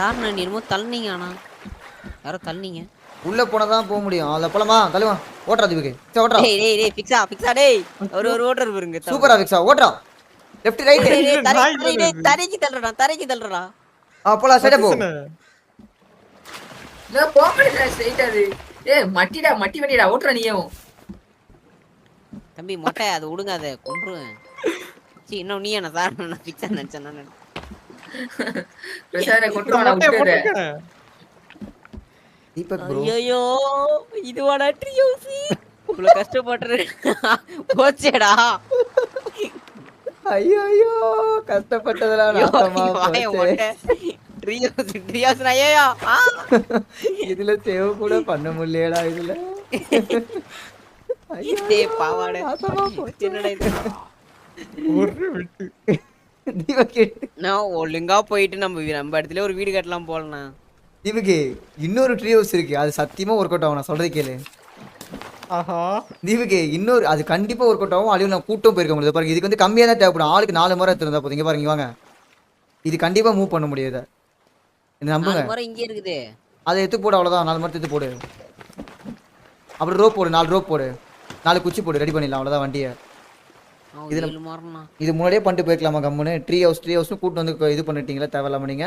யாருண்ணா நீ என்னமோ தள்ளினீங்க ஆனா யாரோ தள்ளினீங்க. உள்ள போனதான் போக முடியும். அதுல போலாமா? தள்ளுவா. ஓட்றா தீபக்கு. சரி ஓட்றா. டேய் ஃபிக்ஸா டேய். ஒரு ஓட்டர் பாருங்க. சூப்பரா விக்ஸா ஓட்றா. Left right. தரைக்கு தள்ளுறடா. போலாம் சைடே போ. நான் போக முடியல ஸ்ட்ரைட்டா அது. மட்டிடா ஓட்றா நீயும். தம்பி மொட்டை அது விடுங்க அதை கொன்றுவேன். சீ இன்னும் நீ என்ன சார் நான் ஃபிக்ஸா நினைச்சேன் நான். பிரசார கொட்டுவானா விட்டுற. தீபக் ப்ரோ. ஐயோ இதுவாடா ட்ரியோசி. இவ்வளவு கஷ்டப்படுறேன். போச்சேடா. ஐயோ கஷ்டப்பட்டதெல்லாம் நாசமா போச்சே. ட்ரியோஸ் ஐயோ. இதுல சேவ் கூட பண்ண முடியலடா இதுல. டேய் பாவாடே. என்னடா இது? ஒரு விட்டு தீபக்கு நான் ஒழுங்கா போயிட்டு நம்ம இடத்துல ஒரு வீடு கட்டலாம் போலண்ணா. தீபக்கு இன்னொரு ட்ரீ-ஹவுஸ் இருக்கு. அது சத்தியமா ஒர்க் அவுட் ஆகும். நான் சொல்றது கேளு. ஆஹா தீபக்கு இன்னொரு அது கண்டிப்பா ஒர்க் அவுட் ஆகும். அழிவு நான் கூட்டம் போயிருக்க முடியாது பாருங்க. இதுக்கு வந்து கம்மியா தான் தேவைப்படும். ஆளுக்கு 4 முறை எடுத்துருந்தா போதும். இங்க பாருங்க வாங்க. இது கண்டிப்பா மூவ் பண்ண முடியாது. என்ன நம்புங்க. 4 முறை இங்கே இருக்குது. அதை எடுத்து போடு அவ்வளவுதான். 4 முறை எடுத்து போடு. அப்புறம் ரோப் போடு. 4 ரோப் போடு. 4 குச்சி போடு. ரெடி பண்ணிடலாம் அவ்வளவுதான் வண்டியை. இதுல மாறணும். இது முன்னாடியே பண்ணிட்டு போயிருக்கலாமா கம்முன்னு. ட்ரீ ஹவுஸ்னு கூட்டு வந்து இது பண்ணிட்டீங்களா தேவையில்லாம நீங்க.